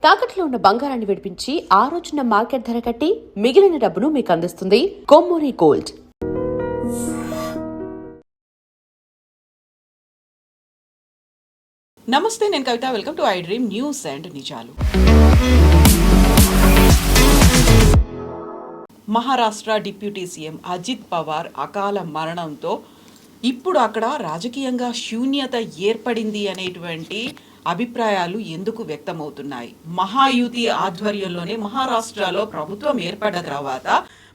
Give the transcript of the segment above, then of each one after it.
తాకట్లో ఉన్న బంగారాన్ని విడిపించి ఆ రోజున మార్కెట్ ధర కట్టి మిగిలిన డబ్బును మీకు అందిస్తుంది కొమ్మూరి గోల్డ్. నమస్తే, నేను Kavitha. Welcome to I dream news and నిజాలు. మహారాష్ట్ర డిప్యూటీ సీఎం అజిత్ పవార్ అకాల మరణంతో ఇప్పుడు అక్కడ రాజకీయంగా శూన్యత ఏర్పడింది అనేటువంటి అభిప్రాయాలు ఎందుకు వ్యక్తమవుతున్నాయి? మహాయుతి ఆధ్వర్యంలోనే మహారాష్ట్రలో ప్రభుత్వం ఏర్పడ్డ తర్వాత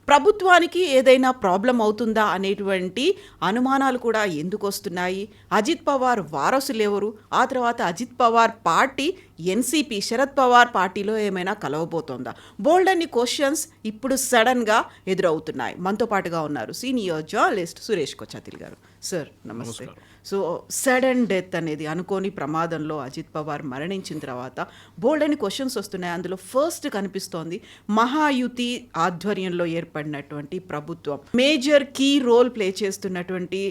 ప్రభుత్వానికి ఏదైనా ప్రాబ్లం అవుతుందా అనేటువంటి అనుమానాలు కూడా ఎందుకు వస్తున్నాయి? అజిత్ పవార్ వారసులు ఎవరు? ఆ తర్వాత అజిత్ పవార్ పార్టీ ఎన్సీపీ శరద్ పవార్ పార్టీలో ఏమైనా కలవబోతోందా? బోల్డ్ అన్ని క్వశ్చన్స్ ఇప్పుడు సడన్గా ఎదురవుతున్నాయి. మనతో పాటుగా ఉన్నారు సీనియర్ జర్నలిస్ట్ సురేష్ కొచ్చాతిల్ గారు. సార్ నమస్తే. సో సడన్ డెత్ అనేది అనుకోని ప్రమాదంలో అజిత్ పవార్ మరణించిన తర్వాత బోల్డ్ అని క్వశ్చన్స్ వస్తున్నాయి. అందులో ఫస్ట్ కనిపిస్తోంది మహాయుతి ఆధ్వర్యంలో ఏర్పడినటువంటి ప్రభుత్వం మేజర్ కీ రోల్ ప్లే చేస్తున్నటువంటి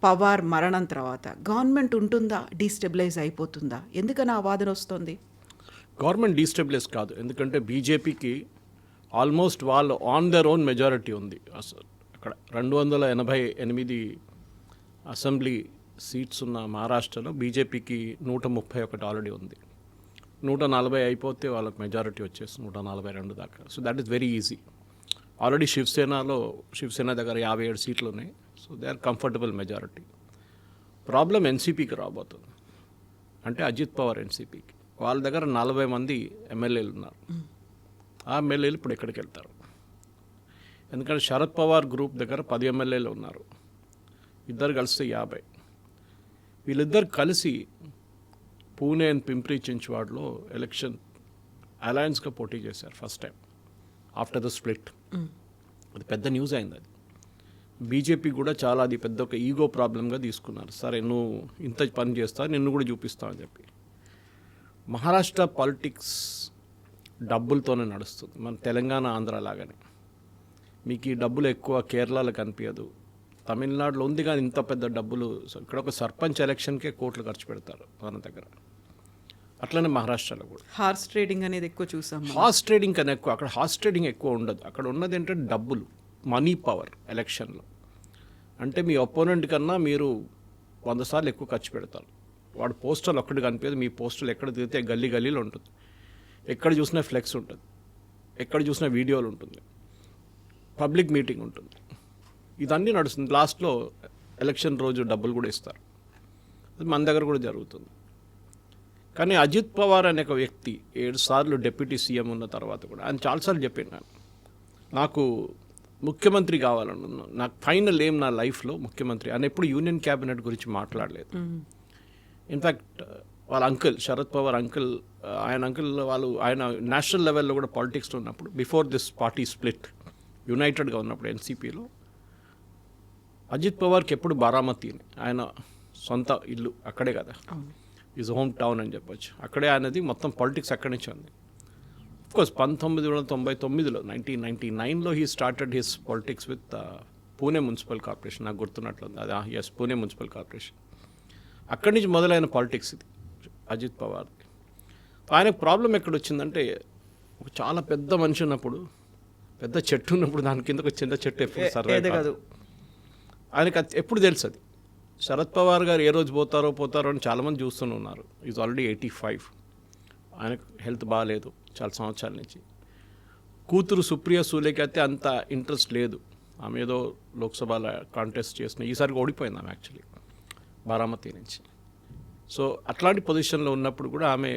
పవార్ మరణం తర్వాత గవర్నమెంట్ ఉంటుందా, డీస్టెబిలైజ్ అయిపోతుందా? ఎందుకని ఆ వాదన వస్తుంది? గవర్నమెంట్ డీస్టెబిలైజ్ కాదు, ఎందుకంటే బీజేపీకి ఆల్మోస్ట్ వాళ్ళు ఆన్ దర్ ఓన్ మెజారిటీ ఉంది. అసలు అక్కడ 288 అసెంబ్లీ సీట్స్ ఉన్న మహారాష్ట్రలో బీజేపీకి 131 ఆల్రెడీ ఉంది. 140 అయిపోతే వాళ్ళకి మెజారిటీ వచ్చేసి 142 దాకా. So that is very easy. Already Shiv Sena దగ్గర 57 సీట్లు ఉన్నాయి. So they are comfortable majority. Problem ఎన్సీపీకి రాబోతుంది. అంటే అజిత్ పవార్ ఎన్సీపీకి వాళ్ళ దగ్గర 40 మంది ఎమ్మెల్యేలు ఉన్నారు. ఆ ఎమ్మెల్యేలు ఇప్పుడు ఎక్కడికి వెళ్తారు? ఎందుకంటే శరద్ పవార్ గ్రూప్ దగ్గర 10 ఎమ్మెల్యేలు ఉన్నారు. ఇద్దరు కలిస్తే 50. వీళ్ళిద్దరు కలిసి పూణే అండ్ పింప్రీ చించ్వాడ్లో ఎలక్షన్ అలయన్స్గా పోటీ చేశారు first time after the split. అది పెద్ద న్యూస్ అయింది. అది బీజేపీ కూడా చాలా అది పెద్ద ఒక ఈగో ప్రాబ్లంగా తీసుకున్నారు. సరే నువ్వు ఇంత పని చేస్తా, నిన్ను కూడా చూపిస్తా అని చెప్పి. మహారాష్ట్ర పాలిటిక్స్ డబ్బులతోనే నడుస్తుంది, మన తెలంగాణ ఆంధ్ర లాగానే. మీకు ఈ డబ్బులు ఎక్కువ కేరళలో కనిపించదు, తమిళనాడులో ఉంది కానీ ఇంత పెద్ద డబ్బులు. ఇక్కడ ఒక సర్పంచ్ ఎలక్షన్కే కోట్లు ఖర్చు పెడతారు మన దగ్గర. అట్లనే మహారాష్ట్రలో కూడా హార్స్ ట్రేడింగ్ అనేది ఎక్కువ చూసాం. హార్స్ ట్రేడింగ్ కన్నా ఎక్కువ అక్కడ హార్స్ ట్రేడింగ్ ఎక్కువ ఉండదు. అక్కడ ఉన్నది ఏంటంటే డబ్బులు, మనీ పవర్. ఎలక్షన్లో అంటే మీ ఒపోనెంట్ కన్నా మీరు 100 సార్లు ఎక్కువ ఖర్చు పెడతారు. వాడు పోస్టర్లు ఒక్కటి కనిపించదు, మీ పోస్టర్లు ఎక్కడ తిరిగితే గల్లీలో ఉంటుంది. ఎక్కడ చూసినా ఫ్లెక్స్ ఉంటుంది, ఎక్కడ చూసినా వీడియోలు ఉంటుంది, పబ్లిక్ మీటింగ్ ఉంటుంది. ఇదన్నీ నడుస్తుంది. లాస్ట్లో ఎలక్షన్ రోజు డబ్బులు కూడా ఇస్తారు. అది మన దగ్గర కూడా జరుగుతుంది. కానీ అజిత్ పవార్ అనే ఒక వ్యక్తి 7 సార్లు డిప్యూటీ సీఎం ఉన్న తర్వాత కూడా ఆయన చాలాసార్లు చెప్పాను, నాకు ముఖ్యమంత్రి కావాలన్నా, నాకు ఫైనల్ ఏం నా లైఫ్లో ముఖ్యమంత్రి అని. ఎప్పుడు యూనియన్ క్యాబినెట్ గురించి మాట్లాడలేదు. ఇన్ఫ్యాక్ట్ వాళ్ళ అంకుల్ శరద్ పవార్ ఆయన నేషనల్ లెవెల్లో కూడా పాలిటిక్స్లో ఉన్నప్పుడు, బిఫోర్ దిస్ పార్టీ స్ప్లిట్ యునైటెడ్గా ఉన్నప్పుడు ఎన్సీపీలో, అజిత్ పవార్కి ఎప్పుడు బారామతిని ఆయన సొంత ఇల్లు అక్కడే కదా, ఈజ్ హోమ్ టౌన్ అని చెప్పొచ్చు. అక్కడే ఆయనది మొత్తం పాలిటిక్స్ అక్కడి నుంచి ఉంది. అఫ్కోర్స్ 1999లో 1999లో he started his politics with Pune municipal corporation. నాకు గుర్తున్నట్లుంది అది. Yes, Pune municipal corporation. అక్కడి నుంచి మొదలైన పాలిటిక్స్ ఇది అజిత్ పవార్ది. ఆయనకు ప్రాబ్లం ఎక్కడ వచ్చిందంటే, ఒక చాలా పెద్ద మనిషి ఉన్నప్పుడు, పెద్ద చెట్టు ఉన్నప్పుడు దాని కింద ఒక చిన్న చెట్టు ఎప్పుడు సర్వే కాదు. ఆయనకు ఎప్పుడు తెలుసు అది. శరద్ పవార్ గారు ఏ రోజు పోతారో అని చాలామంది చూస్తూనే ఉన్నారు. Is already 85. ఆయనకు హెల్త్ బాగాలేదు చాలా సంవత్సరాల నుంచి. కూతురు సుప్రియ సూలేకి అయితే అంత ఇంట్రెస్ట్ లేదు. ఆమె ఏదో లోక్సభలో కాంటెస్ట్ చేసిన, ఈసారి ఓడిపోయింది ఆమె యాక్చువల్లీ బారామతి నుంచి. సో అట్లాంటి పొజిషన్లో ఉన్నప్పుడు కూడా ఆమె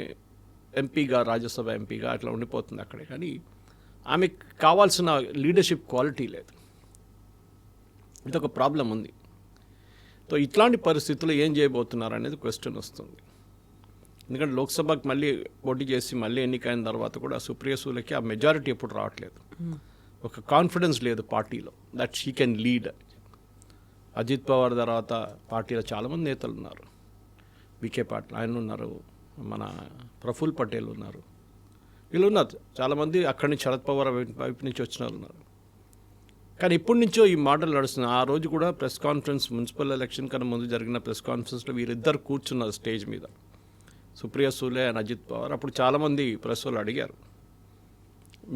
ఎంపీగా, రాజ్యసభ ఎంపీగా అట్లా ఉండిపోతుంది అక్కడే. కానీ ఆమెకు కావాల్సిన లీడర్షిప్ క్వాలిటీ లేదు. ఇదొక ప్రాబ్లం ఉంది. సో ఇట్లాంటి పరిస్థితుల్లో ఏం చేయబోతున్నారు అనేది క్వశ్చన్ వస్తుంది. ఎందుకంటే లోక్సభకి మళ్ళీ పోటీ చేసి మళ్ళీ ఎన్నికైన తర్వాత కూడా సుప్రియ సూలేకి ఆ మెజారిటీ ఎప్పుడు రావట్లేదు. ఒక కాన్ఫిడెన్స్ లేదు పార్టీలో that she can lead. Ajit Pawar తర్వాత పార్టీలో చాలామంది నేతలు ఉన్నారు. వికే పాటిల్ ఆయన ఉన్నారు, మన ప్రఫుల్ పటేల్ ఉన్నారు, వీళ్ళు ఉన్నారు చాలామంది. అక్కడి నుంచి శరద్ పవార్ వైపు నుంచి వచ్చిన వాళ్ళు ఉన్నారు. కానీ ఇప్పటి నుంచో ఈ మాటలు నడుస్తున్నాయి. ఆ రోజు కూడా ప్రెస్ కాన్ఫరెన్స్, మున్సిపల్ ఎలక్షన్ కన్నా ముందు జరిగిన ప్రెస్ కాన్ఫరెన్స్లో వీరిద్దరు కూర్చున్నారు స్టేజ్ మీద. సుప్రియ సూలే అండ్ అజిత్ పవార్. అప్పుడు చాలామంది ప్రెస్ వాళ్ళు అడిగారు,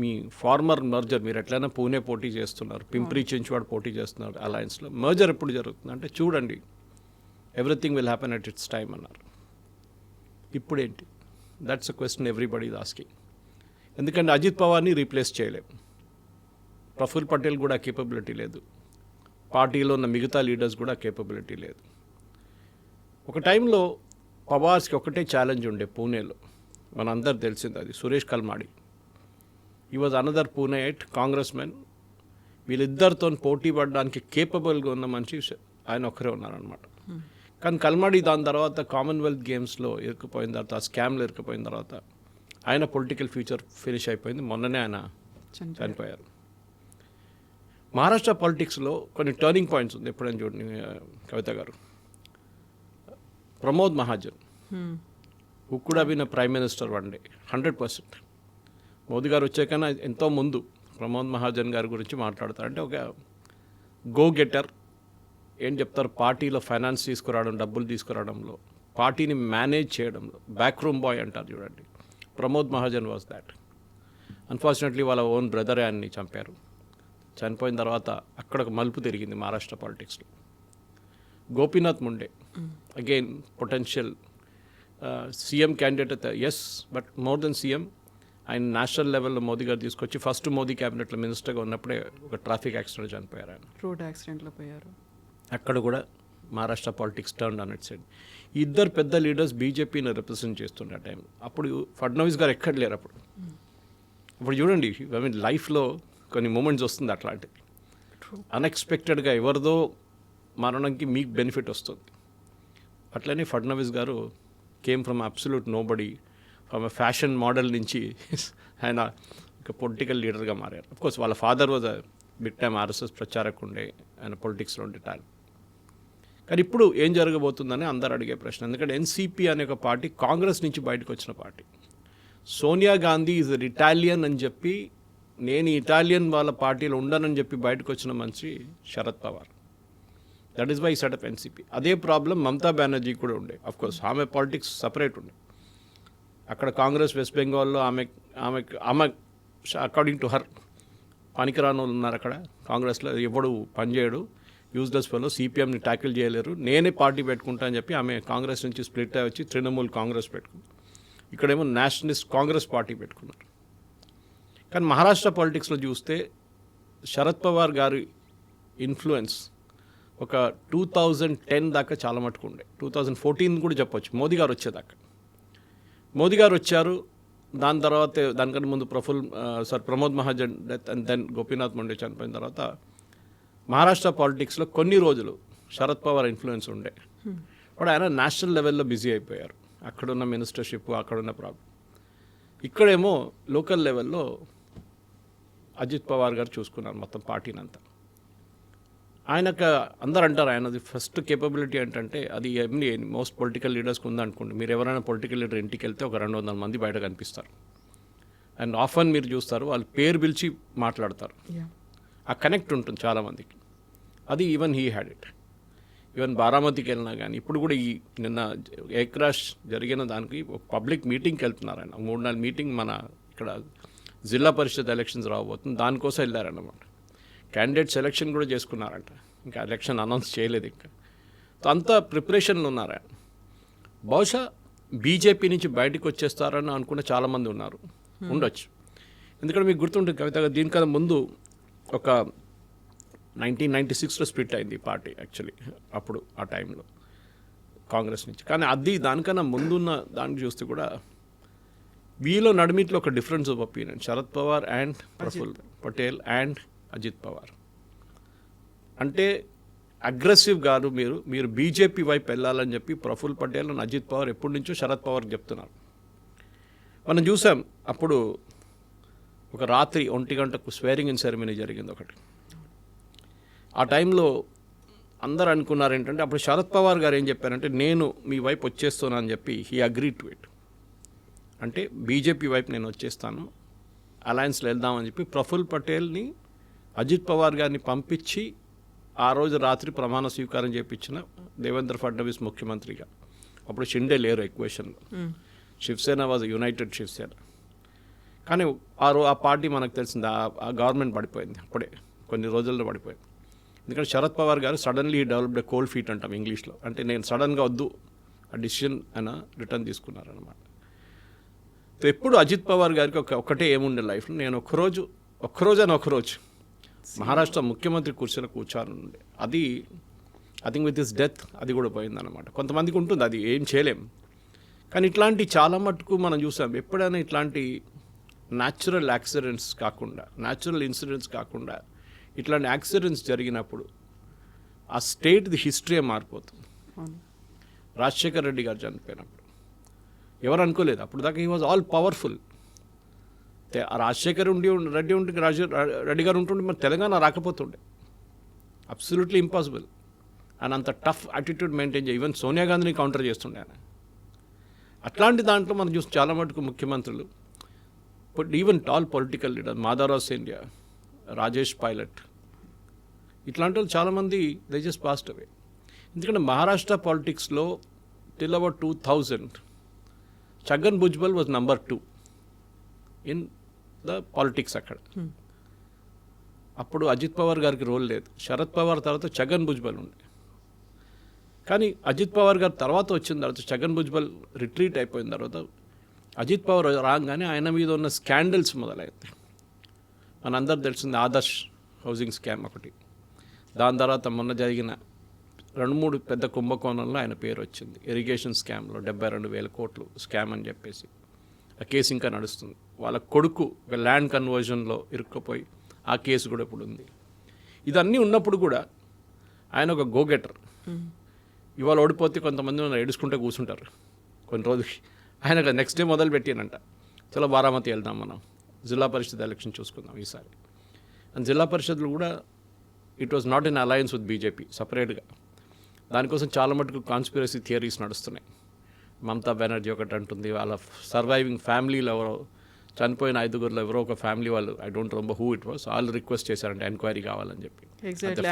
మీ ఫార్మర్ మర్జర్ మీరు ఎట్లయినా పూణే పోటీ చేస్తున్నారు, పింప్రి చించ్వాడ్ పోటీ చేస్తున్నారు అలయన్స్లో, మర్జర్ ఎప్పుడు జరుగుతుంది అంటే చూడండి everything will happen at its time అన్నారు. ఇప్పుడేంటి? That's a question everybody is asking. ఎందుకంటే అజిత్ పవార్ని రీప్లేస్ చేయలేము, ప్రఫుల్ పటేల్ కూడా కేపబిలిటీ లేదు, పార్టీలో ఉన్న మిగతా లీడర్స్ కూడా కేపబిలిటీ లేదు. ఒక టైంలో పవార్స్కి ఒకటే ఛాలెంజ్ ఉండే పూణేలో, మనందరు తెలిసింది అది, సురేష్ కల్మాడి. ఈ వాజ్ అనదర్ పూణేట్ కాంగ్రెస్ మెన్. వీళ్ళిద్దరితో పోటీ పడడానికి కేపబుల్గా ఉన్న మనిషి ఆయన ఒక్కరే ఉన్నారనమాట. కానీ కల్మాడి దాని తర్వాత కామన్వెల్త్ గేమ్స్లో ఇరుక్కుపోయిన తర్వాత, ఆ స్కామ్లో ఇరుక్కుపోయిన తర్వాత ఆయన పొలిటికల్ ఫ్యూచర్ ఫినిష్ అయిపోయింది. మొన్ననే ఆయన చనిపోయారు. మహారాష్ట్ర పాలిటిక్స్లో కొన్ని టర్నింగ్ పాయింట్స్ ఉంది, ఎప్పుడైనా చూడండి Kavitha garu. Pramod Mahajan who could have been a prime minister one day 100%. Modi garu వచ్చాకన్నా ఎంతో ముందు ప్రమోద్ మహాజన్ గారి గురించి మాట్లాడతారు. అంటే ఒక గో గెటర్, ఏం చెప్తారు, పార్టీలో ఫైనాన్స్ తీసుకురావడం, డబ్బులు తీసుకురావడంలో, పార్టీని మేనేజ్ చేయడంలో బ్యాక్ రూమ్ బాయ్ అంటారు చూడండి. Pramod Mahajan was that. Unfortunately వాళ్ళ ఓన్ బ్రదర్ ఆయన్ని చంపారు. చనిపోయిన తర్వాత అక్కడ ఒక మలుపు తిరిగింది మహారాష్ట్ర పాలిటిక్స్లో. Gopinath Munde again potential CM candidate, yes, but more than CM. ఆయన నేషనల్ లెవెల్లో మోదీ గారు తీసుకొచ్చి ఫస్ట్ మోదీ క్యాబినెట్లో మినిస్టర్గా ఉన్నప్పుడే ఒక ట్రాఫిక్ యాక్సిడెంట్ చనిపోయారు. ఆయన రోడ్ యాక్సిడెంట్లో పోయారు. అక్కడ కూడా Maharashtra politics turn on it side. ఈ ఇద్దరు పెద్ద లీడర్స్ బీజేపీని రిప్రజెంట్ చేస్తుండే ఆ టైం. అప్పుడు ఫడ్నవీస్ గారు ఎక్కడ లేరు అప్పుడు. ఇప్పుడు చూడండి, ఐ మీన్ లైఫ్లో కొన్ని మూమెంట్స్ వస్తుంది అట్లాంటివి. అన్ఎక్స్పెక్టెడ్గా ఎవరిదో మరణంకి మీకు బెనిఫిట్ వస్తుంది. అట్లనే Fadnavis garu came from absolute nobody, from a fashion model నుంచి ఆయన ఒక పొలిటికల్ లీడర్గా మారారు. అఫ్కోర్స్ వాళ్ళ father was big time RSS ప్రచారకు ఉండే, ఆయన పొలిటిక్స్లో ఉండే టాలెంట్. కానీ ఇప్పుడు ఏం జరగబోతుందని అందరు అడిగే ప్రశ్న. ఎందుకంటే ఎన్సీపీ అనే ఒక పార్టీ కాంగ్రెస్ నుంచి బయటకు వచ్చిన party. Sonia Gandhi is Italian అని చెప్పి, నేను ఇటాలియన్ వాళ్ళ పార్టీలో ఉండనని చెప్పి బయటకు వచ్చిన మనిషి Sharad Pawar. That is why setup NCP. అదే ప్రాబ్లం మమతా బెనర్జీ కూడా ఉండే. అఫ్కోర్స్ ఆమె పాలిటిక్స్ సపరేట్ ఉండే. అక్కడ కాంగ్రెస్ వెస్ట్ బెంగాల్లో ఆమె అకార్డింగ్ టు హర్ పనికిరాని వాళ్ళు ఉన్నారు అక్కడ కాంగ్రెస్లో. ఎవడు పనిచేయడు, యూజ్లెస్ ఫెలో, సిపిఎంని ట్యాకిల్ చేయలేరు, నేనే పార్టీ పెట్టుకుంటా అని చెప్పి ఆమె కాంగ్రెస్ నుంచి స్ప్లిట్ అయ్యి వచ్చి తృణమూల్ కాంగ్రెస్ పెట్టుకుంది. ఇక్కడేమో నేషనలిస్ట్ కాంగ్రెస్ పార్టీ పెట్టుకున్నారు. కానీ మహారాష్ట్ర పాలిటిక్స్లో చూస్తే శరద్ పవార్ గారి ఇన్ఫ్లుయెన్స్ ఒక 2010 దాకా చాలా మటుకు ఉండే. 2014 కూడా చెప్పొచ్చు, మోదీ గారు వచ్చేదాకా. మోదీ గారు వచ్చారు, దాని తర్వాత దానికన్నా ముందు Pramod Mahajan death and then Gopinath Munde చనిపోయిన తర్వాత మహారాష్ట్ర పాలిటిక్స్లో కొన్ని రోజులు శరద్ పవార్ ఇన్ఫ్లుయెన్స్ ఉండే. బట్ ఆయన నేషనల్ లెవెల్లో బిజీ అయిపోయారు. అక్కడున్న మినిస్టర్షిప్, అక్కడున్న ప్రాబ్లం. ఇక్కడేమో లోకల్ లెవెల్లో అజిత్ పవార్ గారు చూసుకున్నారు మొత్తం పార్టీని అంతా. ఆయనకు అందరు అంటారు ఆయనది ఫస్ట్ కేపబిలిటీ ఏంటంటే, అది మోస్ట్ పొలిటికల్ లీడర్స్కి ఉందనుకోండి. మీరు ఎవరైనా పొలిటికల్ లీడర్ ఇంటికి వెళ్తే ఒక 200 మంది బయట కనిపిస్తారు. అండ్ ఆఫన్ మీరు చూస్తారు వాళ్ళు పేరు పిలిచి మాట్లాడతారు. ఆ కనెక్ట్ ఉంటుంది చాలామందికి. అది even he had it. Even బారామతికి వెళ్ళినా కానీ, ఇప్పుడు కూడా ఈ నిన్న ఎయిర్ క్రాష్ జరిగిన దానికి ఒక పబ్లిక్ మీటింగ్కి వెళ్తున్నారు ఆయన. 3-4 మీటింగ్ మన ఇక్కడ జిల్లా పరిషత్ ఎలక్షన్స్ రాబోతుంది, దానికోసం వెళ్ళారన్నమాట. క్యాండిడేట్ సెలెక్షన్ కూడా చేసుకున్నారంట, ఇంకా ఎలక్షన్ అనౌన్స్ చేయలేదు ఇంకా. అంతా ప్రిపరేషన్లు ఉన్నారు ఆయన. బహుశా బీజేపీ నుంచి బయటకు వచ్చేస్తారని అనుకున్న చాలామంది ఉన్నారు, ఉండొచ్చు. ఎందుకంటే మీకు గుర్తుంటుంది కవిత, దీనికన్నా ముందు ఒక 1996లో స్ప్లిట్ అయింది ఈ పార్టీ యాక్చువల్లీ అప్పుడు ఆ టైంలో కాంగ్రెస్ నుంచి. కానీ అది దానికన్నా ముందున్న దాన్ని చూస్తే కూడా వీలో నడిమిట్లో ఒక difference of opinion, Sharad Pawar and Praful Patel and Ajit Pawar. అంటే అగ్రెసివ్ గారు మీరు బీజేపీ వైపు వెళ్ళాలని చెప్పి ప్రఫుల్ పటేల్ అండ్ అజిత్ పవార్ ఎప్పటి నుంచో శరద్ పవార్కి చెప్తున్నారు. మనం చూసాం అప్పుడు ఒక రాత్రి 1 గంటకు స్వేరింగ్ ఇన్ సెరమనీ జరిగింది ఒకటి. ఆ టైంలో అందరు అనుకున్నారు ఏంటంటే, అప్పుడు శరద్ పవార్ గారు ఏం చెప్పారంటే, నేను మీ వైపు వచ్చేస్తాను అని చెప్పి హీ అగ్రీ టు ఇట్. అంటే బీజేపీ వైపు నేను వచ్చేస్తాను, అలయన్స్లో వెళ్దామని చెప్పి ప్రఫుల్ పటేల్ని అజిత్ పవార్ గారిని పంపించి ఆ రోజు రాత్రి ప్రమాణ స్వీకారం చేయించిన దేవేంద్ర ఫడ్నవీస్ ముఖ్యమంత్రిగా. అప్పుడు షిండే లేరు ఎక్వేషన్లో. Shiv Sena was united Shiv Sena. కానీ ఆ పార్టీ మనకు తెలిసింది, ఆ గవర్నమెంట్ పడిపోయింది అప్పుడే, కొన్ని రోజుల్లో పడిపోయింది. ఎందుకంటే శరద్ పవార్ గారు సడన్లీ డెవలప్డ్ కోల్డ్ ఫీట్ అంటాం ఇంగ్లీష్లో, అంటే నేను సడన్గా వద్దు ఆ డిసిషన్ ఆయన రిటర్న్ తీసుకున్నారనమాట. ఎప్పుడు అజిత్ పవార్ గారికి ఒకటే ఏముండే లైఫ్లో, నేను ఒక్కరోజు మహారాష్ట్ర ముఖ్యమంత్రి కుర్చీలో కూర్చోనుండే. అది I think with his death అది కూడా పోయిందన్నమాట. కొంతమందికి ఉంటుంది, అది ఏం చేయలేం. కానీ ఇట్లాంటి చాలా మటుకు మనం చూసాం. ఎప్పుడైనా ఇట్లాంటి న్యాచురల్ యాక్సిడెంట్స్ కాకుండా, న్యాచురల్ ఇన్సిడెంట్స్ కాకుండా ఇట్లాంటి యాక్సిడెంట్స్ జరిగినప్పుడు ఆ స్టేట్ది హిస్టరీ మారిపోతుంది. రాజశేఖర్ రెడ్డి గారు చనిపోయినప్పుడు ఎవరు అనుకోలేదు, అప్పుడు దాకా he was all powerful. Rajasekhar Reddy గారు ఉంటుండే మన తెలంగాణ రాకపోతుండే, అబ్సల్యూట్లీ ఇంపాసిబుల్. అండ్ అంత టఫ్ యాటిట్యూడ్ మెయింటైన్ చేయ, ఈవెన్ సోనియా గాంధీని కౌంటర్ చేస్తుండే ఆయన. అట్లాంటి దాంట్లో మనం చూసి చాలా మటుకు ముఖ్యమంత్రులు, but even tall political leader Madhavarao Scindia, Rajesh pilot, ఇట్లాంటి వాళ్ళు చాలామంది దే జస్ట్ పాస్డ్ అవే. ఎందుకంటే మహారాష్ట్ర పాలిటిక్స్లో till about 2000 Chhagan Bhujbal was number 2 in the politics అక్కడ. అప్పుడు అజిత్ పవార్ గారికి రోల్ లేదు. శరద్ పవార్ తర్వాత ఛగన్ భుజ్బల్ ఉండే. కానీ అజిత్ పవార్ గారు తర్వాత వచ్చిన తర్వాత, ఛగన్ భుజ్బల్ రిట్రీట్ అయిపోయిన తర్వాత అజిత్ పవార్ రాగానే ఆయన మీద ఉన్న స్కాండల్స్ మొదలైంది. మనందరూ తెలిసింది ఆదర్శ్ హౌసింగ్ స్కామ్ ఒకటి. దాని తర్వాత మొన్న జరిగిన 2-3 పెద్ద కుంభకోణంలో ఆయన పేరు వచ్చింది. ఇరిగేషన్ స్కామ్లో 72,000 కోట్లు స్కామ్ అని చెప్పేసి ఆ కేసు ఇంకా నడుస్తుంది. వాళ్ళ కొడుకు ఒక ల్యాండ్ కన్వర్జన్లో ఇరుక్కుపోయి ఆ కేసు కూడా ఇప్పుడు ఉంది. ఇదన్నీ ఉన్నప్పుడు కూడా ఆయన ఒక గోగెటర్. ఇవాళ ఓడిపోతే కొంతమంది ఏడుచుకుంటే కూర్చుంటారు కొన్ని రోజులకి. ఆయన నెక్స్ట్ డే మొదలు పెట్టానంట, చలో బారామతి వెళ్దాం, మనం జిల్లా పరిషత్ ఎలక్షన్ చూసుకుందాం ఈసారి. అండ్ జిల్లా పరిషత్లు కూడా it was not in alliance with BJP, సపరేట్గా. దానికోసం చాలా మటుకు కాన్స్పిరసీ థియరీస్ నడుస్తున్నాయి. మమతా బెనర్జీ ఒకటి అంటుంది, వాళ్ళ సర్వైవింగ్ ఫ్యామిలీలో ఎవరో చనిపోయిన 5గురిలో ఎవరో ఒక ఫ్యామిలీ వాళ్ళు, I don't remember who it was, వాళ్ళు రిక్వెస్ట్ చేశారంటే ఎంక్వైరీ కావాలని చెప్పి.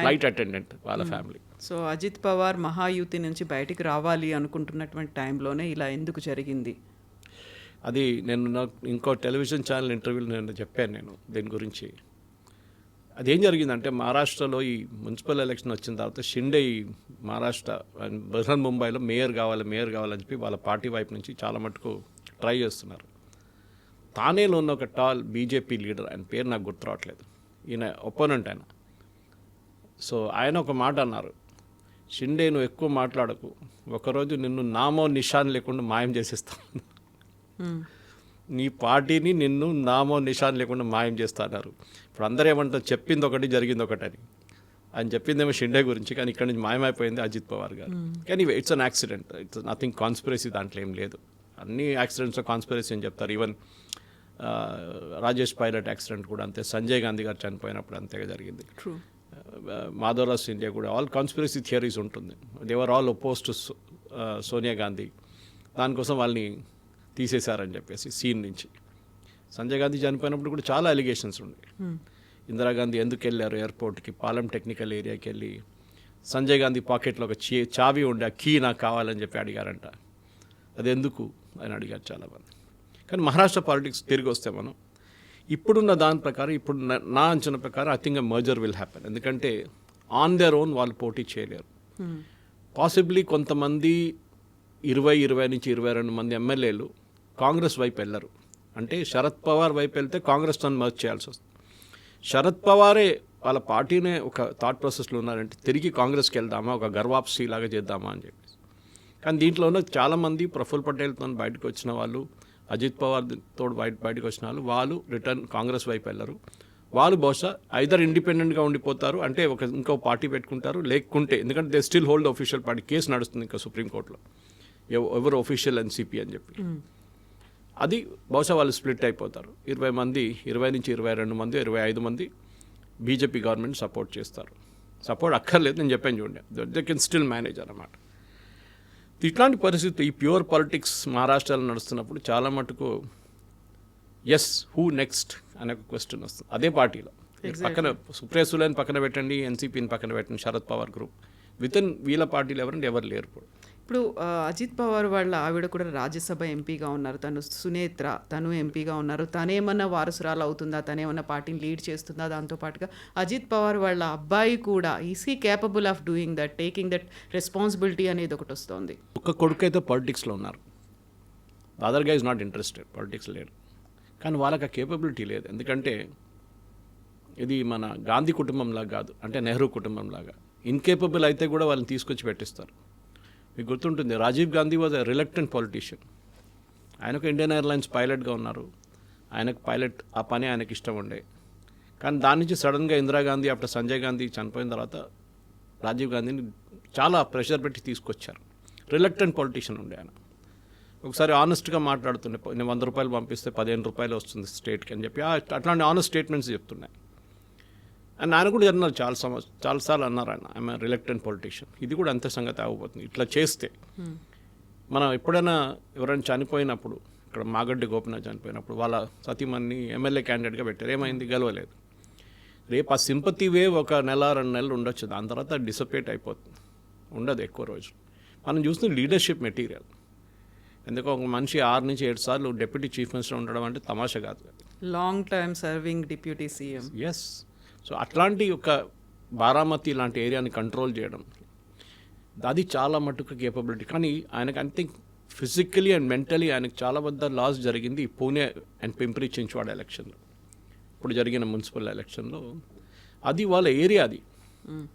ఫ్లైట్ అటెండెంట్ వాళ్ళ ఫ్యామిలీ. సో అజిత్ పవార్ మహాయుతి నుంచి బయటికి రావాలి అనుకుంటున్నటువంటి టైంలోనే ఇలా ఎందుకు జరిగింది? అది నేను ఇంకో టెలివిజన్ ఛానల్ ఇంటర్వ్యూలో నేను చెప్పాను నేను దీని గురించి. అదేం జరిగిందంటే, మహారాష్ట్రలో ఈ మున్సిపల్ ఎలక్షన్ వచ్చిన తర్వాత షిండే ఈ మహారాష్ట్ర బృహన్ ముంబైలో మేయర్ కావాలని చెప్పి వాళ్ళ పార్టీ వైపు నుంచి చాలా మటుకు ట్రై చేస్తున్నారు. తానేలో ఉన్న ఒక టాల్ బీజేపీ లీడర్, ఆయన పేరు నాకు గుర్తు రావట్లేదు, ఈయన ఒపోనెంట్ ఆయన. సో ఆయన ఒక మాట అన్నారు, షిండే నువ్వు ఎక్కువ మాట్లాడకు, ఒకరోజు నిన్ను నామో నిషాన్ లేకుండా మాయం చేసేస్తాను, నీ పార్టీని నిన్ను నామో నిషాన్ లేకుండా మాయం చేస్తున్నారు. ఇప్పుడు అందరూ ఏమంటారు, చెప్పింది ఒకటి జరిగింది ఒకటని. ఆయన చెప్పిందేమో షిండే గురించి, కానీ ఇక్కడ నుంచి మాయమైపోయింది అజిత్ పవార్ గారు. కానీ it's an accident, it's nothing conspiracy, దాంట్లో ఏం లేదు. అన్ని యాక్సిడెంట్స్లో కాన్స్పిరసీ అని చెప్తారు. ఈవెన్ రాజేష్ పైలట్ యాక్సిడెంట్ కూడా అంతే, సంజయ్ గాంధీ గారు చనిపోయినప్పుడు అంతేగా జరిగింది. మాధవరావు సింధియా కూడా ఆల్ కాన్స్పిరసీ థియరీస్ ఉంటుంది. They were all ఒపోజ్ to Sonia Gandhi, దానికోసం వాళ్ళని తీసేశారని చెప్పేసి సీన్ నుంచి. సంజయ్ గాంధీ చనిపోయినప్పుడు కూడా చాలా అలిగేషన్స్ ఉన్నాయి. ఇందిరాగాంధీ ఎందుకు వెళ్ళారు ఎయిర్పోర్ట్కి, పాలెం టెక్నికల్ ఏరియాకి వెళ్ళి సంజయ్ గాంధీ పాకెట్లో ఒక చావి ఉండే, ఆ కీ నాకు కావాలని చెప్పి అడిగారంట. అది ఎందుకు అని అడిగారు చాలామంది. కానీ మహారాష్ట్ర పాలిటిక్స్ తిరిగి వస్తే మనం ఇప్పుడున్న దాని ప్రకారం, ఇప్పుడు నా అంచనా ప్రకారం I think merger will happen. ఎందుకంటే ఆన్ దేర్ ఓన్ వాళ్ళు పోటీ చేయలేరు. పాసిబ్లీ కొంతమంది 20 నుంచి 22 మంది ఎమ్మెల్యేలు కాంగ్రెస్ వైపు వెళ్ళరు. అంటే శరద్ పవార్ వైపు వెళ్తే కాంగ్రెస్ తను మర్జ్ చేయాల్సి వస్తుంది. శరద్ పవారే వాళ్ళ పార్టీనే ఒక థాట్ ప్రాసెస్లో ఉన్నారంటే తిరిగి కాంగ్రెస్కి వెళ్దామా, ఒక గర్వాప్సీ లాగా చేద్దామా అని చెప్పేసి. కానీ దీంట్లో ఉన్న చాలామంది ప్రఫుల్ పటేల్తో బయటకు వచ్చిన వాళ్ళు, అజిత్ పవార్తో బయటకు వచ్చిన వాళ్ళు రిటర్న్ కాంగ్రెస్ వైపు వెళ్ళరు. వాళ్ళు బహుశా ఐదర్ ఇండిపెండెంట్గా ఉండిపోతారు, అంటే ఇంకో పార్టీ పెట్టుకుంటారు. లేకుంటే ఎందుకంటే they still hold official party, case నడుస్తుంది ఇంకా సుప్రీంకోర్టులో ఎవరు ఒఫీషియల్ ఎన్సీపీ అని చెప్పి. అది బహుశా వాళ్ళు స్ప్లిట్ అయిపోతారు. 20 నుంచి 22 మంది, 25 మంది బీజేపీ గవర్నమెంట్ సపోర్ట్ చేస్తారు. సపోర్ట్ అక్కర్లేదు, నేను చెప్పాను చూడండి, దే కెన్ స్టిల్ మేనేజ్ అన్నమాట. ఇట్లాంటి పరిస్థితి ఈ ప్యూర్ పాలిటిక్స్ మహారాష్ట్రలో నడుస్తున్నప్పుడు చాలా మటుకు ఎస్ హూ నెక్స్ట్ అనే ఒక క్వశ్చన్ వస్తుంది. అదే పార్టీలో పక్కన సుప్రియ సులేని పక్కన పెట్టండి, ఎన్సీపీని పక్కన పెట్టండి, Sharad Pawar group with in వీళ్ళ పార్టీలు ఎవరు లేరు ఇప్పుడు. ఇప్పుడు అజిత్ పవార్ వాళ్ళ ఆవిడ కూడా రాజ్యసభ ఎంపీగా ఉన్నారు. తను సునేత్ర, తను ఎంపీగా ఉన్నారు. తనేమన్నా వారసురాలు అవుతుందా, తనేమన్నా పార్టీని లీడ్ చేస్తుందా? దాంతోపాటుగా అజిత్ పవార్ వాళ్ళ అబ్బాయి కూడా is he capable of doing that, taking that responsibility అనేది ఒకటి వస్తుంది. ఒక కొడుకు అయితే పాలిటిక్స్లో ఉన్నారు, అదర్ గా ఇస్ నాట్ ఇంట్రెస్టెడ్, పాలిటిక్స్ లేడు. కానీ వాళ్ళకి ఆ కేపబిలిటీ లేదు. ఎందుకంటే ఇది మన గాంధీ కుటుంబంలాగా కాదు, అంటే నెహ్రూ కుటుంబంలాగా. ఇన్కేపబుల్ అయితే కూడా వాళ్ళని తీసుకొచ్చి పెట్టిస్తారు. మీకు గుర్తుంటుంది, Rajiv Gandhi was a reluctant politician. ఆయనకు ఇండియన్ ఎయిర్లైన్స్ పైలట్గా ఉన్నారు, ఆయనకు పైలట్ ఆ పని ఆయనకి ఇష్టం ఉండే. కానీ దాని నుంచి సడన్గా ఇందిరాగాంధీ ఆఫ్టర్ సంజయ్ గాంధీ చనిపోయిన తర్వాత రాజీవ్ గాంధీని చాలా ప్రెషర్ పెట్టి తీసుకొచ్చారు. రిలక్టెంట్ పొలిటీషియన్ ఉండే ఆయన. ఒకసారి ఆనెస్ట్గా మాట్లాడుతుండే, నేను 100 రూపాయలు పంపిస్తే 15 రూపాయలు వస్తుంది స్టేట్కి అని చెప్పి అట్లాంటి ఆనెస్ట్ స్టేట్మెంట్స్ చెప్తున్నాయి. అండ్ ఆయన కూడా అన్నారు, చాలాసార్లు అన్నారు ఆయన, ఐఎమ్ రిలక్టెంట్ పొలిటీషియన్. ఇది కూడా అంతే సంగతి ఆగిపోతుంది ఇట్లా చేస్తే. మనం ఎప్పుడైనా ఎవరైనా చనిపోయినప్పుడు, ఇక్కడ మాగడ్డి గోపినాథ్ చనిపోయినప్పుడు వాళ్ళ సతీమణిని ఎమ్మెల్యే క్యాండిడేట్గా పెట్టారు, ఏమైంది, గెలవలేదు. రేపు ఆ సింపతి వేవ్ ఒక నెల 2 నెలలు ఉండొచ్చు, దాని తర్వాత డిసపేట్ అయిపోతుంది, ఉండదు ఎక్కువ రోజు. మనం చూస్తున్న లీడర్షిప్ మెటీరియల్. ఎందుకో ఒక మనిషి 6 నుంచి 7 సార్లు డిప్యూటీ చీఫ్ మినిస్టర్ ఉండడం అంటే తమాషా కాదు. Long time serving deputy CM. Yes. So అట్లాంటి ఒక బారామతి లాంటి ఏరియాని కంట్రోల్ చేయడం, అది చాలా మటుకు కేపబిలిటీ. కానీ ఆయనకు I think physically and mentally ఆయనకు చాలా పెద్ద లాస్ జరిగింది పూణే అండ్ పింప్రి చించ్వాడ ఎలక్షన్లో, ఇప్పుడు జరిగిన మున్సిపల్ ఎలక్షన్లో. అది వాళ్ళ ఏరియా, అది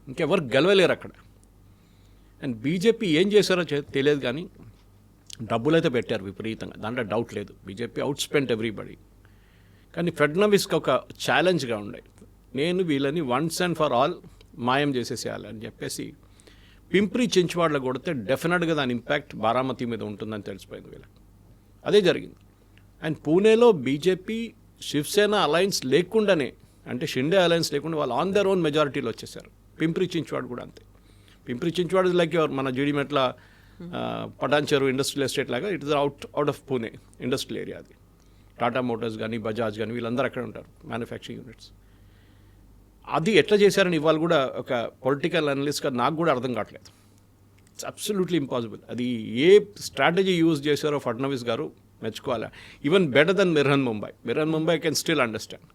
ఇంకెవరు గెలవలేరు అక్కడ. అండ్ బీజేపీ ఏం చేశారో తెలియదు, కానీ డబ్బులు అయితే పెట్టారు విపరీతంగా, దాంట్లో డౌట్ లేదు. BJP out spent everybody. కానీ ఫడ్నవీస్కి ఒక ఛాలెంజ్గా ఉండే, నేను వీళ్ళని వన్స్ అండ్ ఫర్ ఆల్ మాయం చేసేసేయాలని చెప్పేసి పింప్రి చించ్వాడలో కొడితే డెఫినెట్గా దాని ఇంపాక్ట్ బారామతి మీద ఉంటుందని తెలిసిపోయింది వీళ్ళకి. అదే జరిగింది. అండ్ పూణేలో బీజేపీ శివసేన అలయన్స్ లేకుండానే, అంటే షిండే అలయన్స్ లేకుండా వాళ్ళు ఆన్ దర్ ఓన్ మెజారిటీలో వచ్చేసారు. పింప్రి చించ్వాడ కూడా అంతే. పింప్రి చించ్వాడ లైక్ మన జీడిమెట్ల పటాన్ చెరువు ఇండస్ట్రియల్ ఎస్టేట్ లాగా, it is out of Pune industrial area. అది టాటా మోటార్స్ కానీ బజాజ్ కానీ వీళ్ళందరూ అక్కడ ఉంటారు, మ్యానుఫ్యాక్చరింగ్ యూనిట్స్. అది ఎట్లా చేశారని ఇవాళ కూడా ఒక పొలిటికల్ అనలిస్ట్గా నాకు కూడా అర్థం కావట్లేదు. It's absolutely impossible. అది ఏ స్ట్రాటజీ యూజ్ చేశారో ఫడ్నవీస్ గారు మెచ్చుకోవాలి. ఈవెన్ బెటర్ దెన్ మిర్హన్ ముంబై కెన్ స్టిల్ అండర్స్టాండ్.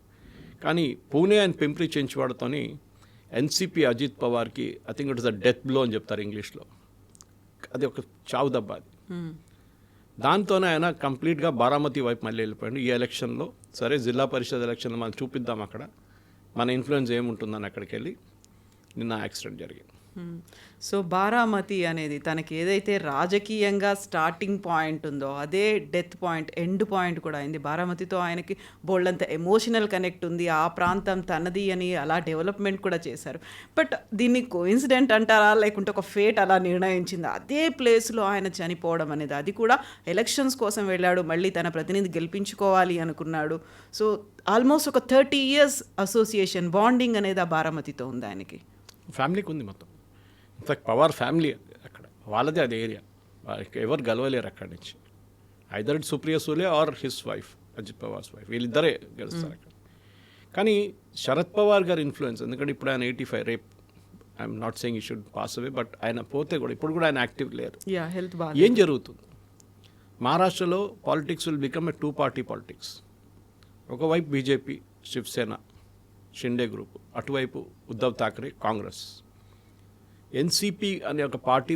కానీ పూణే అండ్ పింప్రి చించ్వాడతోని ఎన్సీపీ అజిత్ పవార్కి I think it is a death blow అని చెప్తారు ఇంగ్లీష్లో. అది ఒక చావు దెబ్బ అది. దాంతోనే ఆయన కంప్లీట్గా బారామతి వైపు మళ్ళీ వెళ్ళిపోయాడు ఈ ఎలక్షన్లో. సరే, జిల్లా పరిషత్ ఎలక్షన్లో మనం చూపిద్దాం అక్కడ మన ఇన్ఫ్లుయెన్స్ ఏముంటుందని అక్కడికి వెళ్ళి నిన్న యాక్సిడెంట్ జరిగింది. సో బారామతి అనేది తనకి ఏదైతే రాజకీయంగా స్టార్టింగ్ పాయింట్ ఉందో అదే డెత్ పాయింట్, ఎండ్ పాయింట్ కూడా అయింది. బారామతితో ఆయనకి బోల్డంత ఎమోషనల్ కనెక్ట్ ఉంది, ఆ ప్రాంతం తనది అని అలా డెవలప్మెంట్ కూడా చేశారు. బట్ దీన్ని కోఇన్సిడెంట్ అంటారా, లేకుంటే ఒక ఫేట్ అలా నిర్ణయించింది అదే ప్లేస్లో ఆయన చనిపోవడం అనేది? అది కూడా ఎలక్షన్స్ కోసం వెళ్ళాడు, మళ్ళీ తన ప్రతినిధి గెలిపించుకోవాలి అనుకున్నాడు. సో ఆల్మోస్ట్ ఒక 30 years అసోసియేషన్ బాండింగ్ అనేది ఆ బారామతితో ఉంది ఆయనకి. ఫ్యామిలీకి ఉంది మొత్తం. ఇన్ఫాక్ట్ పవార్ ఫ్యామిలీ అక్కడ, వాళ్ళదే అది ఏరియా, వాళ్ళకి ఎవరు గెలవలేరు అక్కడి నుంచి. Either it Supriya Sule or his wife, Ajit Pawar's wife, వీళ్ళిద్దరే గెలుస్తారు అక్కడ. కానీ శరద్ పవార్ గారి ఇన్ఫ్లుయెన్స్, ఎందుకంటే ఇప్పుడు ఆయన 85, రేపు ఐఎమ్ నాట్ సెయింగ్ ఈ షుడ్ పాస్ అవే, బట్ ఆయన పోతే కూడా ఇప్పుడు కూడా ఆయన యాక్టివ్ లేరు. హెల్త్ ఏం జరుగుతుంది మహారాష్ట్రలో? Politics will become a 2-party politics. ఒకవైపు బీజేపీ, శివసేన, షిండే గ్రూప్, అటువైపు ఉద్ధవ్ థాకరే, కాంగ్రెస్. ఎన్సీపీ అనే ఒక పార్టీ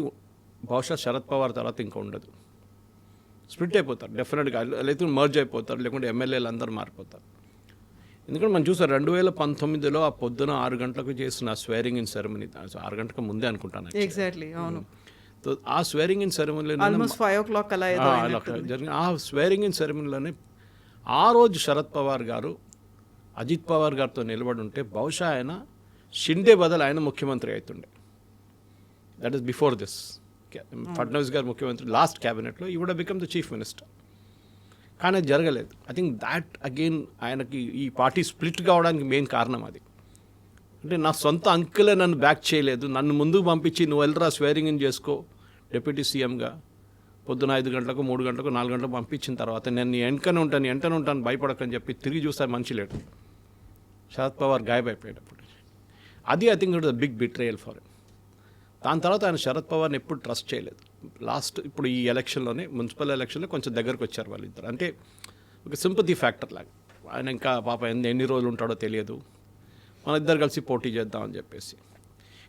బహుశా శరద్ పవార్ తర్వాత ఇంకా ఉండదు. స్ప్లిట్ అయిపోతారు డెఫినెట్గా, లేకపోతే మర్జ్ అయిపోతారు, లేకుంటే ఎమ్మెల్యేలు అందరూ మారిపోతారు. ఎందుకంటే మనం చూసాం 2019లో ఆ పొద్దున 6 గంటలకు చేసిన స్వేరింగ్ ఇన్ సెరమనీ, 6 గంటలకు ముందే అనుకుంటాను ఎగ్జాక్ట్లీ, అవును. ఆ స్వేరింగ్ ఇన్ సెరమనీలో ఆల్మోస్ట్ 5 o'clock అలా జరిగిన ఆ స్వేరింగ్ ఇన్ సెరమనీలోనే ఆ రోజు శరద్ పవార్ గారు అజిత్ పవార్ గారితో నిలబడి ఉంటే బహుశా ఆయన షిండే బదులు ఆయన ముఖ్యమంత్రి అవుతుండే. That is before this. Fadnavis garu ముఖ్యమంత్రి లాస్ట్ క్యాబినెట్లో, he would become the chief minister. కానీ అది జరగలేదు. ఐ థింక్ దాట్ అగైన్ ఆయనకి ఈ పార్టీ స్ప్లిట్ కావడానికి మెయిన్ కారణం అది. అంటే నా సొంత అంకులే నన్ను బ్యాక్ చేయలేదు, నన్ను ముందుకు పంపించి నువ్వు వెళ్ళరా స్వేరింగ్ ఇన్ చేసుకో డిప్యూటీ సీఎంగా, పొద్దున 5 గంటలకు 3 గంటలకు 4 గంటలకు పంపించిన తర్వాత నేను వెంటనే ఉంటాను భయపడకని చెప్పి తిరిగి చూస్తే మనిషి లేడు. శరద్ పవార్ గాయబైపోయేటప్పుడు అది I think it is a big betrayal for him. దాని తర్వాత ఆయన శరద్ పవార్ని ఎప్పుడు ట్రస్ట్ చేయలేదు. లాస్ట్ ఇప్పుడు ఈ ఎలక్షన్లోనే మున్సిపల్ ఎలక్షన్లో కొంచెం దగ్గరకు వచ్చారు వాళ్ళిద్దరు. అంటే ఒక సింపతి ఫ్యాక్టర్ లాగా. ఆయన ఇంకా పాప ఎన్ని రోజులు ఉంటాడో తెలియదు, మన ఇద్దరు కలిసి పోటీ చేద్దామని చెప్పేసి.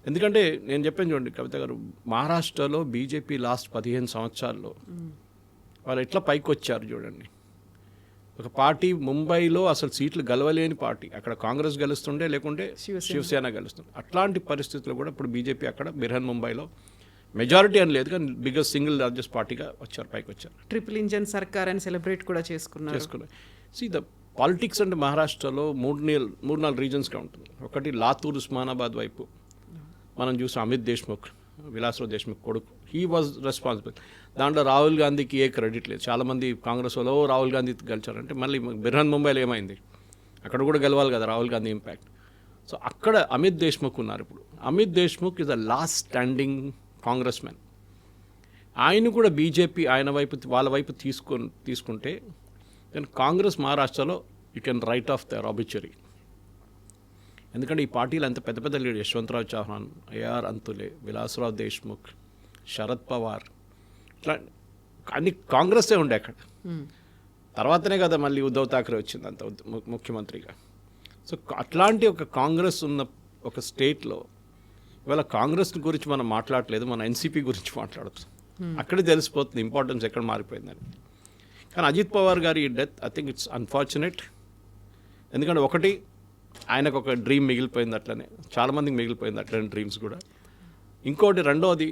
ఎందుకంటే నేను చెప్పాను చూడండి కవిత గారు, మహారాష్ట్రలో బీజేపీ లాస్ట్ 15 సంవత్సరాల్లో వాళ్ళు ఎట్లా పైకి వచ్చారు చూడండి. ఒక పార్టీ ముంబైలో అసలు సీట్లు గెలవలేని పార్టీ, అక్కడ కాంగ్రెస్ గెలుస్తుండే, లేకుంటే శివసేన గెలుస్తుండే. అట్లాంటి పరిస్థితుల్లో కూడా ఇప్పుడు బీజేపీ అక్కడ బిర్హన్ ముంబైలో మెజారిటీ అని లేదు కానీ బిగ్గెస్ట్ సింగిల్ లార్జెస్ట్ పార్టీగా వచ్చారు, పైకి వచ్చారు. ట్రిపుల్ ఇంజన్ సర్కార్ అని సెలబ్రేట్ కూడా చేసుకున్నారు. సి ద పాలిటిక్స్ అంటే మహారాష్ట్రలో 3-4 రీజన్స్గా ఉంటుంది. ఒకటి లాతూర్ ఉస్మానాబాద్ వైపు మనం చూసాం, అమిత్ దేశ్ముఖ్, విలాసరావు దేశ్ముఖ్ కొడుకు, హీ వాజ్ రెస్పాన్సిబుల్. దాంట్లో రాహుల్ గాంధీకి ఏ క్రెడిట్ లేదు. చాలామంది కాంగ్రెస్ వాళ్ళు రాహుల్ గాంధీ గెలిచారంటే, మళ్ళీ బిర్హన్ ముంబైలో ఏమైంది, అక్కడ కూడా గెలవాలి కదా రాహుల్ గాంధీ ఇంపాక్ట్. సో అక్కడ అమిత్ దేశ్ముఖ్ ఉన్నారు. ఇప్పుడు Amit Deshmukh is the last standing Congress man. ఆయన కూడా బీజేపీ ఆయన వైపు వాళ్ళ వైపు తీసుకుంటే దెన్ కాంగ్రెస్ మహారాష్ట్రలో you can write off the obituary. ఎందుకంటే ఈ పార్టీలు అంత పెద్ద పెద్ద లీడర్, యశ్వంతరావు చౌహాన్, ఏఆర్ అంతులే, విలాసరావు దేశ్ముఖ్, శరద్ పవార్, ఇట్లా అన్ని కాంగ్రెస్సే ఉండే అక్కడ. తర్వాతనే కదా మళ్ళీ ఉద్ధవ్ ఠాక్రే వచ్చింది అంత ముఖ్యమంత్రిగా. సో అట్లాంటి ఒక కాంగ్రెస్ ఉన్న ఒక స్టేట్లో ఇవాళ కాంగ్రెస్ గురించి మనం మాట్లాడలేదు, మన ఎన్సీపీ గురించి మాట్లాడుతాం. అక్కడే తెలిసిపోతుంది ఇంపార్టెన్స్ ఎక్కడ మారిపోయిందని. కానీ అజిత్ పవార్ గారి death I think it's unfortunate. ఎందుకంటే ఒకటి ఆయనకు ఒక డ్రీమ్ మిగిలిపోయింది, అట్లనే చాలామందికి మిగిలిపోయింది అట్లనే డ్రీమ్స్ కూడా. ఇంకోటి రెండోది,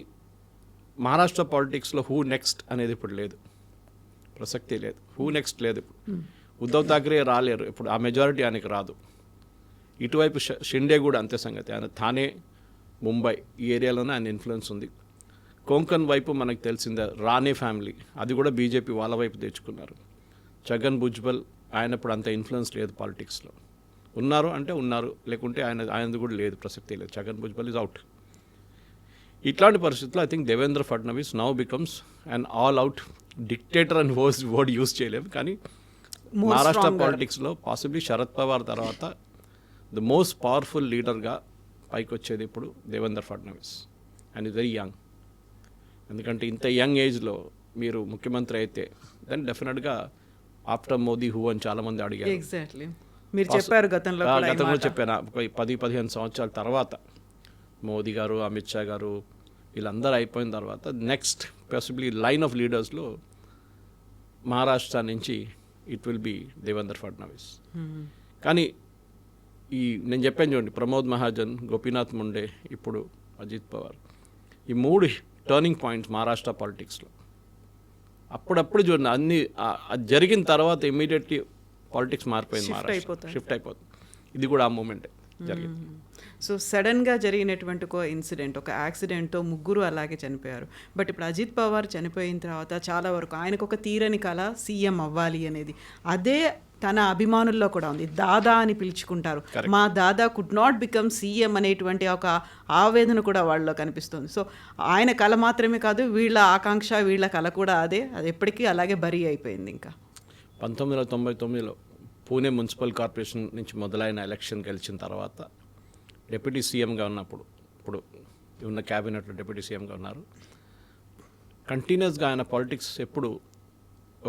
మహారాష్ట్ర పాలిటిక్స్లో హూ నెక్స్ట్ అనేది ఇప్పుడు లేదు, ప్రసక్తి లేదు. హూ నెక్స్ట్ లేదు ఇప్పుడు. ఉద్ధవ్ ఠాక్రే రాలేరు ఇప్పుడు, ఆ మెజారిటీ ఆయనకి రాదు. ఇటువైపు షిండే కూడా అంతే సంగతి. ఆయన థానే, ముంబై ఈ ఏరియాలోనే ఆయన ఇన్ఫ్లుయెన్స్ ఉంది. కొంకన్ వైపు మనకు తెలిసిందే రానే ఫ్యామిలీ, అది కూడా బీజేపీ వాళ్ళ వైపు తెచ్చుకున్నారు. ఛగన్ భుజ్బల్ ఆయన ఇప్పుడు అంత ఇన్ఫ్లుయెన్స్ లేదు పాలిటిక్స్లో. ఉన్నారు అంటే ఉన్నారు, లేకుంటే ఆయనది కూడా లేదు, ప్రసక్తి లేదు. Chhagan Bhujbal is out. ఇట్లాంటి పరిస్థితుల్లో I think Devendra Fadnavis now becomes an all out dictator అని వర్డ్ యూజ్ చేయలేము, కానీ మహారాష్ట్ర పాలిటిక్స్లో పాసిబ్లీ శరద్ పవార్ తర్వాత ద మోస్ట్ పవర్ఫుల్ లీడర్గా పైకి వచ్చేది ఇప్పుడు Devendra Fadnavis. And is very young. ఎందుకంటే ఇంత యంగ్ ఏజ్లో మీరు ముఖ్యమంత్రి అయితే దెన్ డెఫినెట్గా ఆఫ్టర్ మోదీ హూ అని చాలామంది అడిగారు. ఎగ్జాక్ట్లీ మీరు చెప్పారు గతంలో చెప్పాను. 10-15 సంవత్సరాల తర్వాత మోదీ గారు, అమిత్ షా గారు వీళ్ళందరూ అయిపోయిన తర్వాత నెక్స్ట్ పాసిబ్లీ లైన్ ఆఫ్ లీడర్స్లో మహారాష్ట్ర నుంచి it will be Devendra Fadnavis. కానీ ఈ నేను చెప్పాను చూడండి, ప్రమోద్ మహాజన్, గోపీనాథ్ ముండే, ఇప్పుడు అజిత్ పవార్, ఈ 3 టర్నింగ్ పాయింట్స్ మహారాష్ట్ర పాలిటిక్స్లో. అప్పుడప్పుడు చూడండి అన్ని అది జరిగిన తర్వాత ఇమీడియట్లీ పాలిటిక్స్ మారిపోయింది, షిఫ్ట్ అయిపోతుంది. ఇది కూడా ఆ మూమెంటే జరిగింది. సో సడన్గా జరిగినటువంటి ఒక ఇన్సిడెంట్, ఒక యాక్సిడెంట్తో 3 అలాగే చనిపోయారు. బట్ ఇప్పుడు అజిత్ పవార్ చనిపోయిన తర్వాత చాలా వరకు ఆయనకు ఒక తీరని కళ సీఎం అవ్వాలి అనేది, అదే తన అభిమానుల్లో కూడా ఉంది. దాదా అని పిలుచుకుంటారు, మా దాదా కుడ్ నాట్ బికమ్ సీఎం అనేటువంటి ఒక ఆవేదన కూడా వాళ్ళలో కనిపిస్తుంది. సో ఆయన కళ మాత్రమే కాదు, వీళ్ళ ఆకాంక్ష, వీళ్ళ కళ కూడా అదే, అది ఎప్పటికీ అలాగే బరీ అయిపోయింది. ఇంకా 1999లో పూణే మున్సిపల్ కార్పొరేషన్ నుంచి మొదలైన ఎలక్షన్ గెలిచిన తర్వాత డిప్యూటీ సీఎంగా ఉన్నప్పుడు, ఇప్పుడు ఉన్న క్యాబినెట్లో డిప్యూటీ సీఎంగా ఉన్నారు. కంటిన్యూస్గా ఆయన పాలిటిక్స్ ఎప్పుడు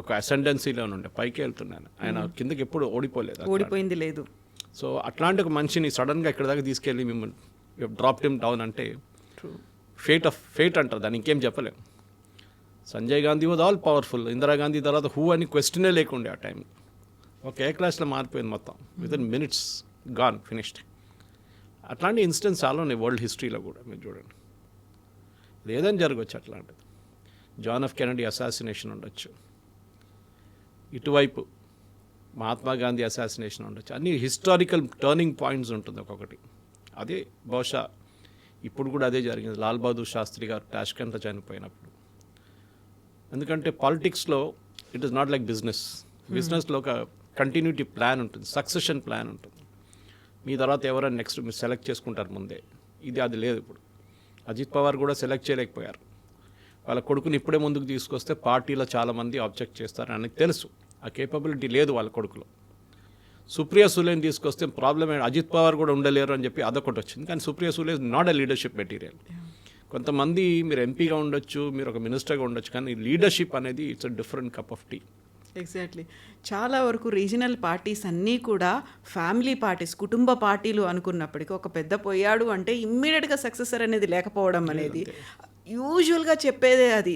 ఒక అసెండెన్సీలో ఉండే, పైకి వెళ్తున్నాను. ఆయన కిందకి ఎప్పుడు ఓడిపోయింది లేదు. సో అట్లాంటి ఒక మనిషిని సడన్గా ఇక్కడ దాకా తీసుకెళ్ళి మిమ్మల్ని డ్రాప్ హిమ్ డౌన్ అంటే ఫేట్ అంటారు, దాన్ని ఇంకేం చెప్పలేం. Sanjay Gandhi was all powerful. Indira Gandhi తర్వాత హూ అని క్వశ్చనే లేకుండే ఆ టైం. ఒక ఏ క్లాస్లో మారిపోయింది మొత్తం, వితిన్ మినిట్స్ గాన్, ఫినిష్డ్. అట్లాంటి ఇన్సిడెంట్స్ చాలా ఉన్నాయి వరల్డ్ హిస్టరీలో కూడా. మీరు చూడండి, లేదని జరగవచ్చు అట్లాంటిది. జాన్ ఎఫ్ కెనడీ అసాసినేషన్ ఉండొచ్చు, ఇటువైపు మహాత్మా గాంధీ అసాసినేషన్ ఉండొచ్చు. అన్ని హిస్టారికల్ టర్నింగ్ పాయింట్స్ ఉంటుంది ఒక్కొక్కటి. అదే బహుశా ఇప్పుడు కూడా అదే జరిగింది. లాల్ బహదూర్ శాస్త్రి గారు టాష్కెంట్లో చనిపోయినప్పుడు. ఎందుకంటే పాలిటిక్స్లో ఇట్ ఈస్ నాట్ లైక్ బిజినెస్లో ఒక కంటిన్యూటీ ప్లాన్ ఉంటుంది, సక్సెషన్ ప్లాన్ ఉంటుంది. మీ తర్వాత ఎవరైనా నెక్స్ట్ మీరు సెలెక్ట్ చేసుకుంటారు ముందే. అది లేదు ఇప్పుడు. అజిత్ పవార్ కూడా సెలెక్ట్ చేయలేకపోయారు. వాళ్ళ కొడుకుని ఇప్పుడే ముందుకు తీసుకొస్తే పార్టీలో చాలామంది ఆబ్జెక్ట్ చేస్తారు, ఆయనకు తెలుసు ఆ కేపబిలిటీ లేదు వాళ్ళ కొడుకులో. సుప్రియా సులేని తీసుకొస్తే ప్రాబ్లం ఏంటి, అజిత్ పవార్ కూడా ఉండలేరు అని చెప్పి అదొకటి వచ్చింది. కానీ Supriya Sule is not a leadership material. కొంతమంది మీరు ఎంపీగా ఉండొచ్చు, మీరు ఒక మినిస్టర్గా ఉండొచ్చు, కానీ లీడర్షిప్ అనేది it's a different cup of tea. Exactly. చాలా వరకు రీజనల్ పార్టీస్ అన్నీ కూడా ఫ్యామిలీ పార్టీస్, కుటుంబ పార్టీలు అనుకున్నప్పటికీ ఒక పెద్ద పోయాడు అంటే ఇమ్మీడియట్గా సక్సెసర్ అనేది లేకపోవడం అనేది యూజువల్గా చెప్పేదే అది.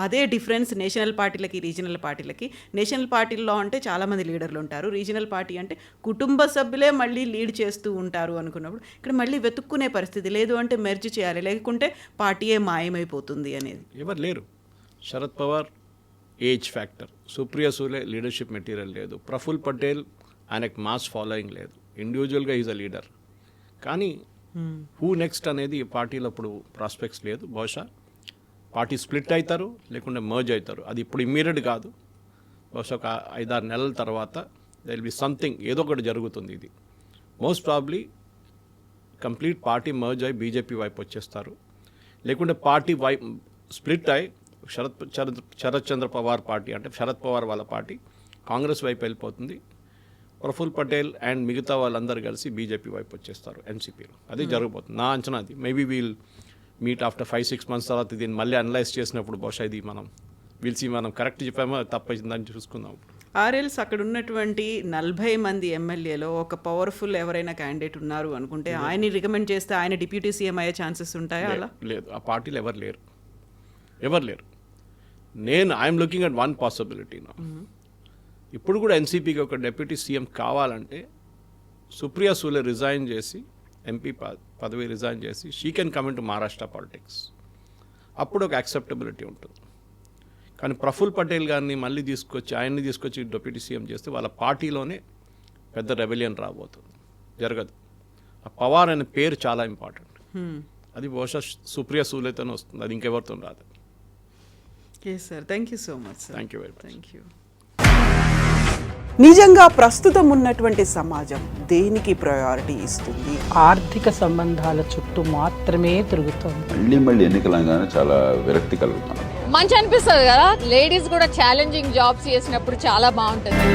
అదే డిఫరెన్స్ నేషనల్ పార్టీలకి రీజనల్ పార్టీలకి. నేషనల్ పార్టీల్లో అంటే చాలామంది లీడర్లు ఉంటారు, రీజనల్ పార్టీ అంటే కుటుంబ సభ్యులే మళ్ళీ లీడ్ చేస్తూ ఉంటారు అనుకున్నప్పుడు ఇక్కడ మళ్ళీ వెతుక్కునే పరిస్థితి లేదు. అంటే మెర్జ్ చేయాలి, లేకుంటే పార్టీయే మాయమైపోతుంది అనేది. ఎవరు లేరు. Sharad Pawar age factor, Supriya Sule leadership material లేదు, ప్రఫుల్ పటేల్ ఆయనకు మాస్ ఫాలోయింగ్ లేదు, ఇండివిజువల్గా ఈజ్ అ లీడర్. కానీ హూ నెక్స్ట్ అనేది పార్టీలో ఇప్పుడు ప్రాస్పెక్ట్స్ లేదు. బహుశా పార్టీ స్ప్లిట్ అవుతారు, లేకుంటే మర్జ్ అవుతారు. అది ఇప్పుడు ఇమ్మీడియట్ కాదు, బహుశా ఒక 5-6 నెలల తర్వాత దే విల్ బి సంథింగ్, ఏదో ఒకటి జరుగుతుంది. ఇది most probably complete party merge అయి బీజేపీ వైపు వచ్చేస్తారు, లేకుంటే పార్టీ స్ప్లిట్ అయి శరత్ చంద్ర పవార్ పార్టీ అంటే శరద్ పవార్ వాళ్ళ పార్టీ కాంగ్రెస్ వైపు వెళ్ళిపోతుంది. ప్రఫుల్ పటేల్ అండ్ మిగతా వాళ్ళందరూ కలిసి బీజేపీ వైపు వచ్చేస్తారు ఎన్సీపీలో. అది జరగబోతుంది నా అంచనా. అది maybe wheel meet after 5-6 months తర్వాత దీన్ని మళ్ళీ అనలైజ్ చేసినప్పుడు బహుశా ఇది మనం కరెక్ట్ చెప్పామో తప్పైందని చూసుకుందాం. ఆర్ఎల్స్ అక్కడ ఉన్నటువంటి 40 మంది ఎమ్మెల్యేలో ఒక పవర్ఫుల్ ఎవరైనా క్యాండిడేట్ ఉన్నారు అనుకుంటే ఆయన్ని రికమెండ్ చేస్తే ఆయన డిప్యూటీ సీఎం అయ్యే ఛాన్సెస్ ఉంటాయా? అలా లేదు, ఆ పార్టీలో ఎవరు లేరు. I'm looking at one possibility నా. ఇప్పుడు కూడా ఎన్సీపీకి ఒక డిప్యూటీ సీఎం కావాలంటే సుప్రియా సూలే రిజైన్ చేసి, ఎంపీ పదవి రిజైన్ చేసి, she can come in to Maharashtra politics. అప్పుడు ఒక యాక్సెప్టబిలిటీ ఉంటుంది. కానీ ప్రఫుల్ పటేల్ గారిని మళ్ళీ ఆయన్ని తీసుకొచ్చి డిప్యూటీ సీఎం చేస్తే వాళ్ళ పార్టీలోనే పెద్ద రెబెలియన్ రాబోతుంది. జరగదు. ఆ పవార్ అనే పేరు చాలా ఇంపార్టెంట్. అది బహుశా సుప్రియా సూలేతోనే వస్తుంది, అది ఇంకెవరితో రాదు. Yes sir, thank you so much sir. Thank you very much. Thank you. నిజంగా ప్రస్తుతం ఉన్నటువంటి సమాజం దేనికి ప్రయారిటీ ఇస్తుంది? ఆర్థిక సంబంధాల చుట్టూ మాత్రమే తిరుగుతోంది. మళ్ళీ ఎన్నికలంగానే చాలా విరక్తి కలుగుతాను. మంచి అనిపిస్తుంది కదా, లేడీస్ కూడా ఛాలెంజింగ్ జాబ్స్ చేసినప్పుడు చాలా బాగుంటుంది.